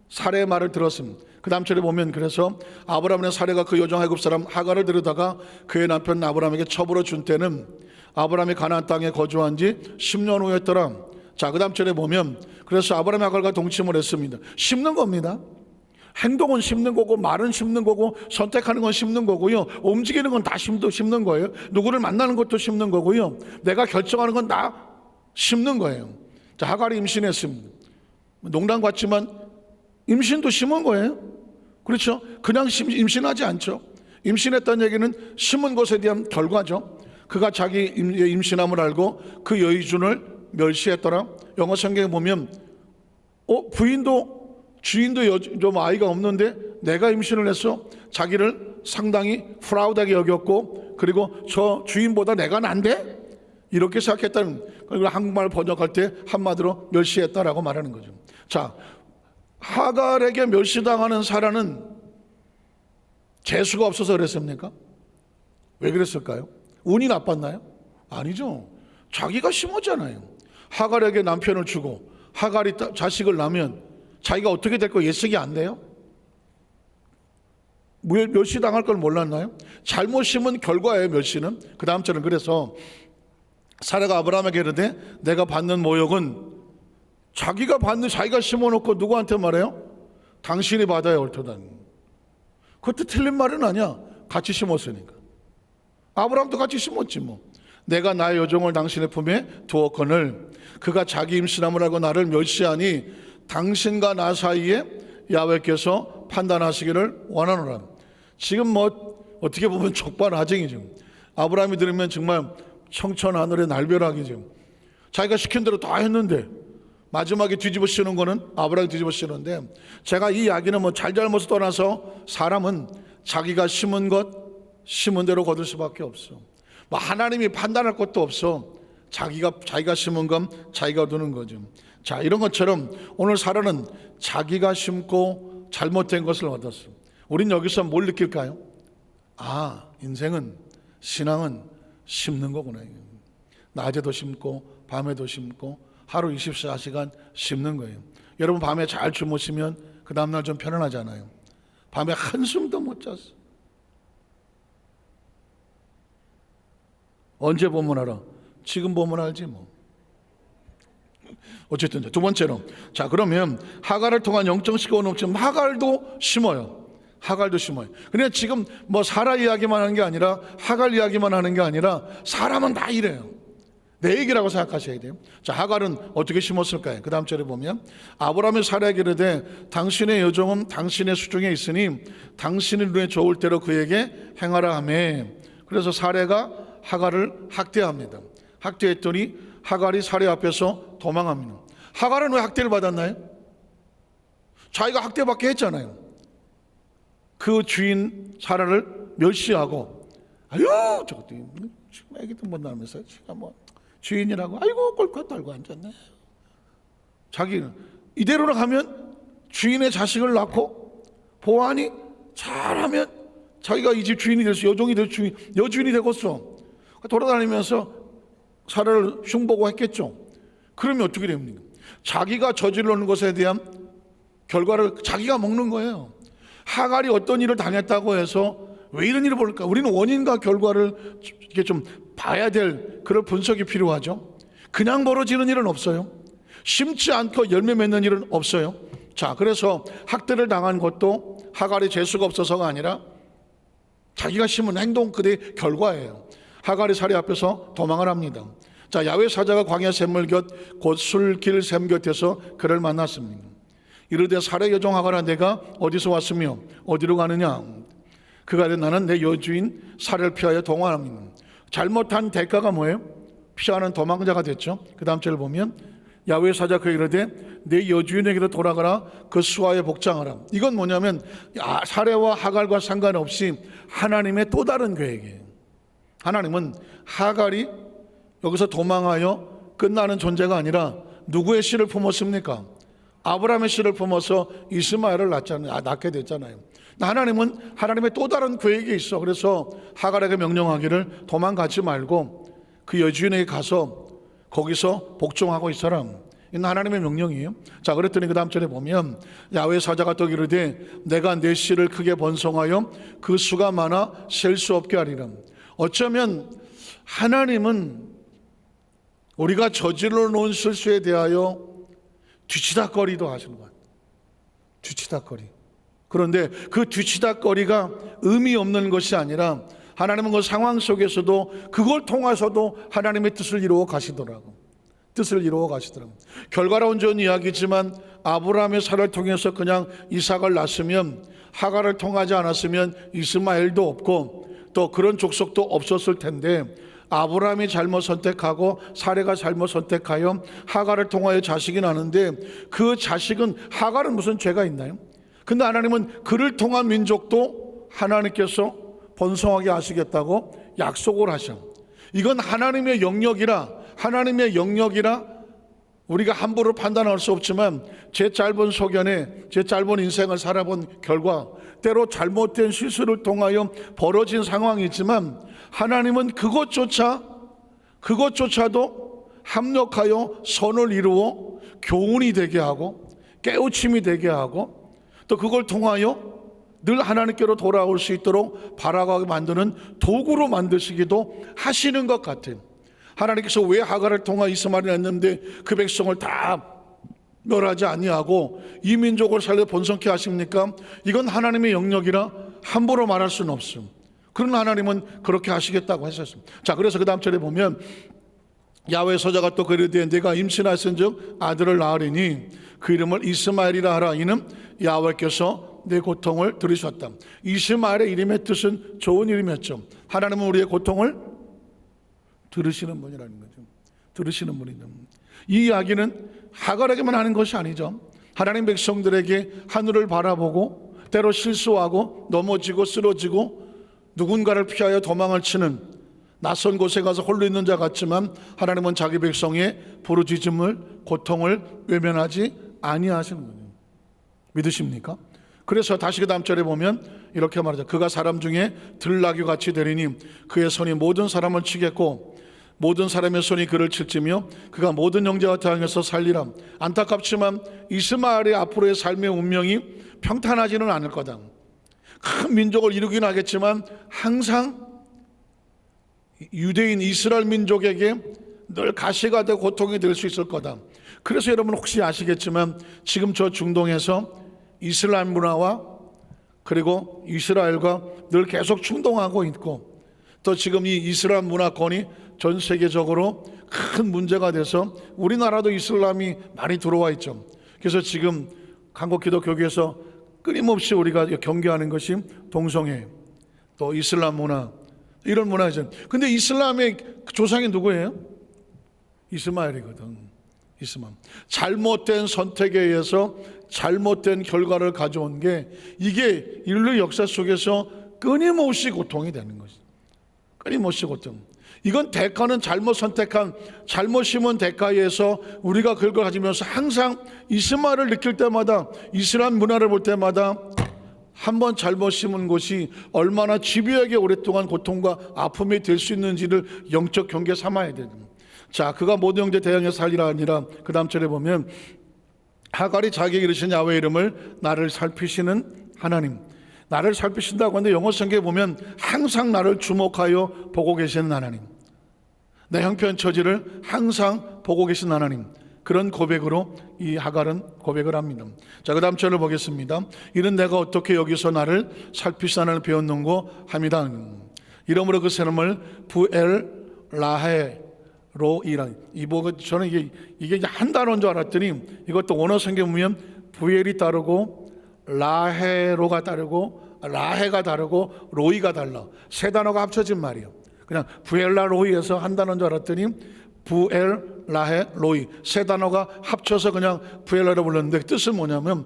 사례의 말을 들었습니다. 그 다음 절에 보면 그래서 아브라함의 사례가 그 여종 애굽 사람 하갈을 데려다가 그의 남편 아브라함에게 첩으로 준 때는 아브라함이 가나안 땅에 거주한 지 10년 후였더라. 자, 그 다음 절에 보면 그래서 아브라함이 하갈과 동침을 했습니다. 심는 겁니다. 행동은 심는 거고 말은 심는 거고 선택하는 건 심는 거고요. 움직이는 건 다 심는 거예요. 누구를 만나는 것도 심는 거고요. 내가 결정하는 건 다 심는 거예요. 자, 하갈이 임신했습니다. 농담 같지만 임신도 심은 거예요. 그렇죠? 그냥 임신하지 않죠. 임신했다는 얘기는 심은 것에 대한 결과죠. 그가 자기 임신함을 알고 그 여의준을 멸시했더라. 영어 성경에 보면 주인도 좀 아이가 없는데 내가 임신을 했어. 자기를 상당히 프라우드하게 여겼고 그리고 저 주인보다 내가 난데? 이렇게 생각했다는, 그리고 한국말 번역할 때 한마디로 멸시했다라고 말하는 거죠. 자, 하갈에게 멸시당하는 사라는 재수가 없어서 그랬습니까? 왜 그랬을까요? 운이 나빴나요? 아니죠. 자기가 심었잖아요. 하갈에게 남편을 주고 하갈이 자식을 낳으면 자기가 어떻게 될 거 예측이 안 돼요? 멸시당할 걸 몰랐나요? 잘못 심은 결과예요, 멸시는. 그 다음 절은 그래서 사라가 아브라함에게 이르되 내가 받는 모욕은 자기가 심어놓고 누구한테 말해요? 당신이 받아야 옳도다. 그것도 틀린 말은 아니야. 같이 심었으니까. 아브라함도 같이 심었지 뭐. 내가 나의 여종을 당신의 품에 두었거늘 그가 자기 임신함을 하고 나를 멸시하니 당신과 나 사이에 야훼께서 판단하시기를 원하노라. 지금 어떻게 보면 족발하쟁이죠. 아브라함이 들으면 정말 청천하늘의 날벼락이죠. 자기가 시킨 대로 다 했는데 마지막에 뒤집어 씌우는 거는 아브라함이 뒤집어 씌우는데, 제가 이 이야기는 뭐 잘잘못을 떠나서 사람은 자기가 심은 것 심은 대로 거둘 수밖에 없어. 뭐 하나님이 판단할 것도 없어. 자기가 심은 건 자기가 두는 거죠. 자, 이런 것처럼 오늘 사라는 자기가 심고 잘못된 것을 얻었어. 우린 여기서 뭘 느낄까요? 아, 인생은, 신앙은 심는 거구나. 낮에도 심고 밤에도 심고 하루 24시간 심는 거예요. 여러분, 밤에 잘 주무시면 그 다음날 좀 편안하잖아요. 밤에 한숨도 못 잤어. 언제 보면 알아? 지금 보면 알지 뭐. 어쨌든 두 번째로, 자, 그러면 하갈을 통한 영적 시간은 없지만 하갈도 심어요. 하갈도 심어요. 그냥 지금 뭐 사라 이야기만 하는 게 아니라 하갈 이야기만 하는 게 아니라 사람은 다 이래요. 내 얘기라고 생각하셔야 돼요. 자, 하갈은 어떻게 심었을까요? 그 다음 절에 보면 아브라함이 사라에게 이르되 당신의 여종은 당신의 수중에 있으니 당신의 눈에 좋을 대로 그에게 행하라 하며, 그래서 사라가 하갈을 학대합니다. 학대했더니 하갈이 사라 앞에서 도망합니다. 하갈은 왜 학대를 받았나요? 자기가 학대받게 했잖아요. 그 주인 사라를 멸시하고, 아유 저것도 지금 애기도 못 낳으면서 지가 뭐 주인이라고 아이고 꼴깍 떨고 앉았네. 자기는 이대로 가면 주인의 자식을 낳고 보안이 잘하면 자기가 이 집 주인이 될 수, 여종이 될 주인, 여주인이 되겠어. 돌아다니면서 사라를 흉보고 했겠죠. 그러면 어떻게 됩니까? 자기가 저지르는 것에 대한 결과를 자기가 먹는 거예요. 하갈이 어떤 일을 당했다고 해서 왜 이런 일을 벌일까? 우리는 원인과 결과를 이렇게 좀 봐야 될 그런 분석이 필요하죠. 그냥 벌어지는 일은 없어요. 심지 않고 열매 맺는 일은 없어요. 자, 그래서 학대를 당한 것도 하갈이 재수가 없어서가 아니라 자기가 심은 행동 그대의 결과예요. 하갈이 사리 앞에서 도망을 합니다. 자, 야훼 사자가 광야 샘물 곁 곧 술길 샘 곁에서 그를 만났습니다. 이르되 사라 여종 하갈아, 내가 어디서 왔으며 어디로 가느냐? 그가 이르되 나는 내 여주인 사라를 피하여 동원합니다. 잘못한 대가가 뭐예요? 피하는 도망자가 됐죠. 그 다음 절을 보면 야훼 사자 그에게 이르되 내 여주인에게로 돌아가라, 그 수하에 복장하라. 이건 뭐냐면 사라와 하갈과 상관없이 하나님의 또 다른 계획이에요. 하나님은 하갈이 여기서 도망하여 끝나는 존재가 아니라 누구의 씨를 품었습니까? 아브라함의 씨를 품어서 이스마엘을 낳게 됐잖아요. 하나님은 하나님의 또 다른 계획이 있어. 그래서 하갈에게 명령하기를 도망가지 말고 그 여주인에게 가서 거기서 복종하고 있어라. 이는 하나님의 명령이에요. 자, 그랬더니 그 다음 절에 보면 야훼 사자가 또 이르되 내가 내 씨를 크게 번성하여 그 수가 많아 셀 수 없게 하리라. 어쩌면 하나님은 우리가 저질러 놓은 실수에 대하여 뒤치다거리도 하시는 것 같아요. 뒤치다거리. 그런데 그 뒤치다거리가 의미 없는 것이 아니라 하나님은 그 상황 속에서도 그걸 통해서도 하나님의 뜻을 이루어 가시더라고. 뜻을 이루어 가시더라고. 결과론은 좋은 이야기지만 아브라함의 사라를 통해서 그냥 이삭을 낳았으면, 하갈을 통하지 않았으면 이스마엘도 없고 또 그런 족속도 없었을 텐데, 아브라함이 잘못 선택하고 사라가 잘못 선택하여 하갈을 통하여 자식이 나는데 그 자식은, 하갈은 무슨 죄가 있나요? 근데 하나님은 그를 통한 민족도 하나님께서 번성하게 하시겠다고 약속을 하셔. 이건 하나님의 영역이라 우리가 함부로 판단할 수 없지만 제 짧은 소견에 제 짧은 인생을 살아본 결과 때로 잘못된 실수를 통하여 벌어진 상황이지만 하나님은 그것조차도 합력하여 선을 이루어 교훈이 되게 하고 깨우침이 되게 하고 또 그걸 통하여 늘 하나님께로 돌아올 수 있도록 바라가게 만드는 도구로 만드시기도 하시는 것 같아요. 하나님께서 왜 하갈을 통하 이스마엘을 낳는데 그 백성을 다 멸하지 아니하고 이 민족을 살려 번성케 하십니까? 이건 하나님의 영역이라 함부로 말할 수는 없음. 그러나 하나님은 그렇게 하시겠다고 하셨습니다. 자, 그래서 그 다음 절에 보면 야훼 사자가 또 그르되 내가 임신하였은즉 아들을 낳으리니 그 이름을 이스마엘이라 하라. 이는 야훼께서 내 고통을 들으셨다. 이스마엘의 이름의 뜻은 좋은 이름이었죠. 하나님은 우리의 고통을 들으시는 분이라는 거죠. 들으시는 분이죠. 이 이야기는 하갈에게만 하는 것이 아니죠. 하나님 백성들에게 하늘을 바라보고 때로 실수하고 넘어지고 쓰러지고 누군가를 피하여 도망을 치는 낯선 곳에 가서 홀로 있는 자 같지만 하나님은 자기 백성의 부르짖음을 고통을 외면하지 아니하시는 거예요. 믿으십니까? 그래서 다시 그 다음 절에 보면 이렇게 말하죠. 그가 사람 중에 들나귀 같이 되리니 그의 손이 모든 사람을 치겠고 모든 사람의 손이 그를 칠지며 그가 모든 형제와 대항해서 살리라. 안타깝지만 이스마엘의 앞으로의 삶의 운명이 평탄하지는 않을 거다. 큰 민족을 이루긴 하겠지만 항상 유대인 이스라엘 민족에게 늘 가시가 되고 고통이 될 수 있을 거다. 그래서 여러분 혹시 아시겠지만 지금 저 중동에서 이슬람 문화와 그리고 이스라엘과 늘 계속 충동하고 있고 또 지금 이 이슬람 문화권이 전 세계적으로 큰 문제가 돼서 우리나라도 이슬람이 많이 들어와 있죠. 그래서 지금 한국기독교교에서 끊임없이 우리가 경계하는 것이 동성애 또 이슬람 문화 이런 문화죠. 근데 이슬람의 조상이 누구예요? 이스마엘이거든. 이스마엘. 잘못된 선택에 의해서 잘못된 결과를 가져온 게 이게 인류 역사 속에서 끊임없이 고통이 되는 것이죠. 끊임없이 고통. 이건 대가는 잘못 선택한 잘못 심은 대가에 의해서 우리가 그걸 가지면서 항상 이스마엘을 느낄 때마다 이슬람 문화를 볼 때마다 한번 잘못 심은 것이 얼마나 집요하게 오랫동안 고통과 아픔이 될 수 있는지를 영적 경계 삼아야 돼요. 자, 그가 모든 형제 대항해 살리라 아니라 그 다음 절에 보면 하갈이 자기에게 이르신 야훼 이름을 나를 살피시는 하나님. 나를 살피신다고 하는데 영어 성경에 보면 항상 나를 주목하여 보고 계시는 하나님. 내 형편 처지를 항상 보고 계신 하나님. 그런 고백으로 이 하갈은 고백을 합니다. 자, 그 다음 절을 보겠습니다. 이는 내가 어떻게 여기서 나를 살피시나를 배웠는고 합니다. 이러므로 그 사람을 부엘 라헤로 이란. 저는 이게 한 단어인 줄 알았더니 이것도 원어 성경에 보면 부엘이 따르고 라헤로가 따르고 라헤가 다르고 로이가 달라. 세 단어가 합쳐진 말이에요. 그냥 부엘라 로이에서 한 단어인 줄 알았더니 부엘 라헤 로이 세 단어가 합쳐서 그냥 부엘라로 불렀는데 뜻은 뭐냐면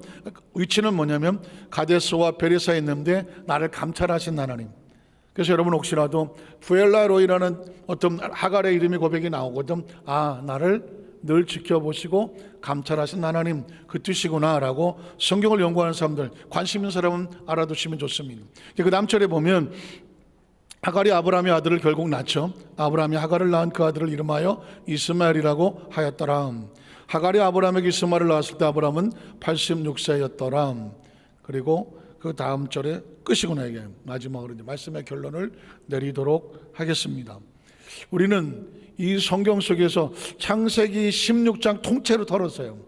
위치는 뭐냐면 가데스와 베레사에 있는데 나를 감찰하신 하나님. 그래서 여러분 혹시라도 부엘라 로이라는 어떤 하갈의 이름이 고백이 나오거든. 아, 나를 늘 지켜보시고 감찰하신 하나님 그 뜻이구나 라고 성경을 연구하는 사람들 관심 있는 사람은 알아두시면 좋습니다. 그 다음 절에 보면 하갈이 아브라함의 아들을 결국 낳죠. 아브라함이 하갈을 낳은 그 아들을 이름하여 이스마엘이라고 하였더라. 하갈이 아브라함에게 이스마엘을 낳았을 때 아브라함은 86세였더라. 그리고 그 다음 절에 끝이구나. 이게 마지막으로 이제 말씀의 결론을 내리도록 하겠습니다. 우리는 이 성경 속에서 창세기 16장 통째로 털었어요.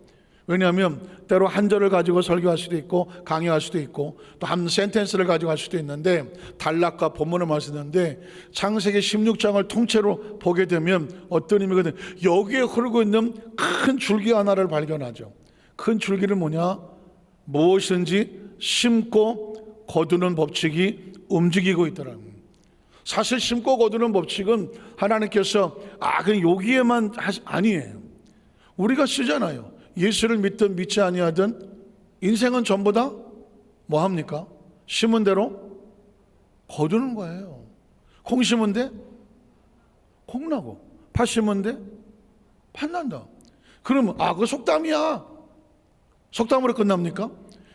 왜냐하면 때로 한 절을 가지고 설교할 수도 있고 강의할 수도 있고 또 한 센텐스를 가지고 할 수도 있는데 단락과 본문을 말씀하는데 창세기 16장을 통째로 보게 되면 어떤 의미거든. 여기에 흐르고 있는 큰 줄기 하나를 발견하죠. 큰 줄기는 뭐냐? 무엇이든지 심고 거두는 법칙이 움직이고 있더라고요. 사실 심고 거두는 법칙은 하나님께서 그냥 여기에만 아니에요. 우리가 쓰잖아요. 예수를 믿든 믿지 아니하든 인생은 전부 다 뭐합니까? 심은 대로 거두는 거예요. 콩 심은 데 콩 나고 팥 심은 데 팥 난다. 그러면 그거 속담이야. 속담으로 끝납니까?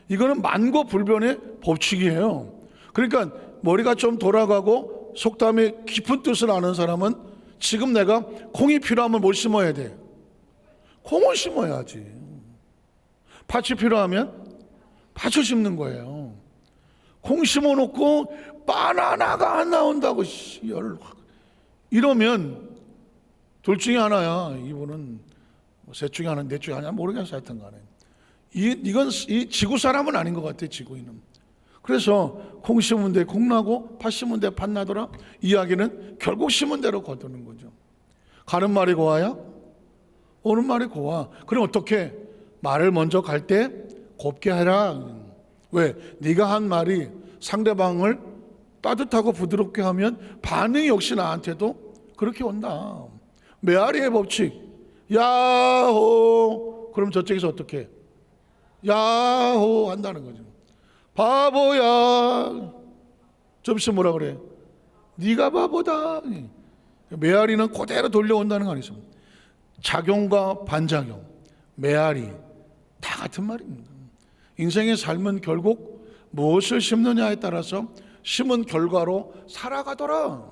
이거는 만고불변의 법칙이에요. 그러니까 머리가 좀 돌아가고 속담의 깊은 뜻을 아는 사람은 지금 내가 콩이 필요하면 뭘 심어야 돼? 콩을 심어야지. 팥이 필요하면 팥을 심는 거예요. 콩 심어놓고 바나나가 안 나온다고 이러면 둘 중에 하나야. 이분은 셋 중에 하나, 넷 중에 하나 모르겠어. 하여튼 간에 이건 이 지구 사람은 아닌 것 같아. 지구인은. 그래서 콩 심은 데 콩 나고 팥 심은 데 팥 나더라. 이야기는 결국 심은 대로 거두는 거죠. 가는 말이 고와야 오는 말이 고와. 그럼 어떻게? 말을 먼저 갈 때 곱게 해라. 왜? 네가 한 말이 상대방을 따뜻하고 부드럽게 하면 반응이 역시 나한테도 그렇게 온다. 메아리의 법칙. 야호. 그럼 저쪽에서 어떻게 해? 야호 한다는 거죠. 바보야. 좀 있으면 뭐라 그래? 네가 바보다. 메아리는 그대로 돌려온다는 거 아니겠습니까? 작용과 반작용, 메아리 다 같은 말입니다. 인생의 삶은 결국 무엇을 심느냐에 따라서 심은 결과로 살아가더라.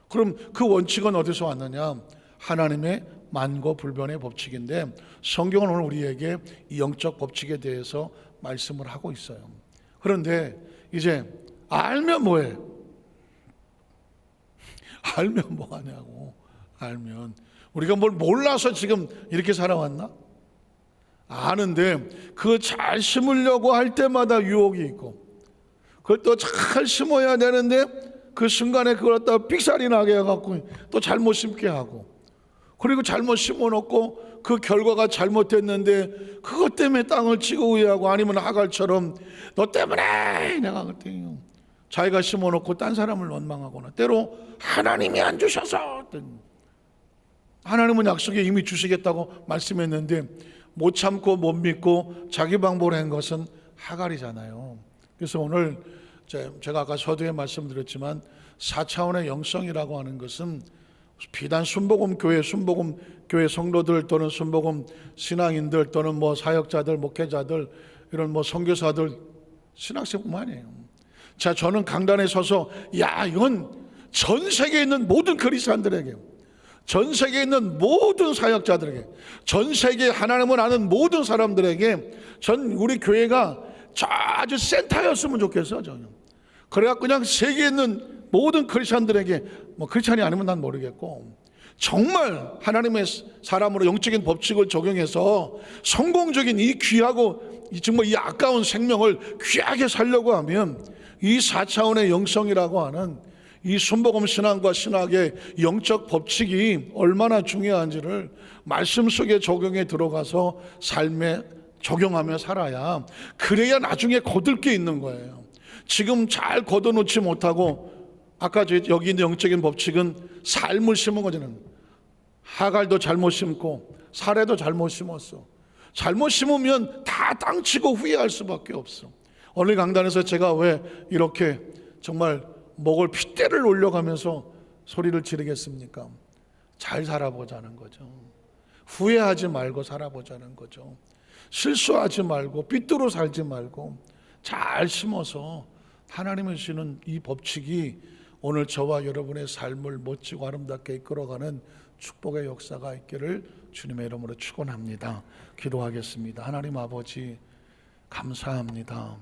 그럼 그 원칙은 어디서 왔느냐? 하나님의 만고불변의 법칙인데, 성경은 오늘 우리에게 이 영적 법칙에 대해서 말씀을 하고 있어요. 그런데 이제 알면 뭐해? 알면 뭐하냐고. 알면 우리가 뭘 몰라서 지금 이렇게 살아왔나? 아는데 그거 잘 심으려고 할 때마다 유혹이 있고, 그걸 또 잘 심어야 되는데 그 순간에 그걸 갖다가 삑살이 나게 해갖고 또 잘못 심게 하고, 그리고 잘못 심어놓고 그 결과가 잘못됐는데 그것 때문에 땅을 치고 후회하고, 아니면 하갈처럼 너 때문에 내가 그때 자기가 심어놓고 딴 사람을 원망하거나, 때로 하나님이 안 주셔서, 하나님은 약속에 이미 주시겠다고 말씀했는데 못 참고 못 믿고 자기 방법으로 한 것은 하갈이잖아요. 그래서 오늘 제가 아까 서두에 말씀드렸지만 4차원의 영성이라고 하는 것은 비단 순복음 교회 성도들 또는 순복음 신앙인들 또는 뭐 사역자들, 목회자들, 이런 뭐 선교사들, 신학생뿐만 아니에요. 자, 저는 강단에 서서 이건 전 세계에 있는 모든 그리스도인들에게, 전 세계에 있는 모든 사역자들에게, 전 세계 하나님을 아는 모든 사람들에게 우리 교회가 아주 센터였으면 좋겠어. 저는 그래야 그냥 세계에 있는 모든 크리스찬들에게, 뭐 크리스찬이 아니면 난 모르겠고, 정말 하나님의 사람으로 영적인 법칙을 적용해서 성공적인 이 귀하고 정말 이 아까운 생명을 귀하게 살려고 하면 이 4차원의 영성이라고 하는 이 순복음 신앙과 신학의 영적 법칙이 얼마나 중요한지를 말씀 속에 적용해 들어가서 삶에 적용하며 살아야, 그래야 나중에 거둘 게 있는 거예요. 지금 잘 걷어놓지 못하고, 아까 여기 있는 영적인 법칙은 삶을 심은 거잖아요. 하갈도 잘못 심고 사례도 잘못 심었어. 잘못 심으면 다 땅치고 후회할 수밖에 없어. 오늘 강단에서 제가 왜 이렇게 정말 목을 핏대를 올려가면서 소리를 지르겠습니까? 잘 살아보자는 거죠. 후회하지 말고 살아보자는 거죠. 실수하지 말고 삐뚤어 살지 말고 잘 심어서 하나님이 주시는 이 법칙이 오늘 저와 여러분의 삶을 멋지고 아름답게 이끌어가는 축복의 역사가 있기를 주님의 이름으로 축원합니다. 기도하겠습니다. 하나님 아버지, 감사합니다.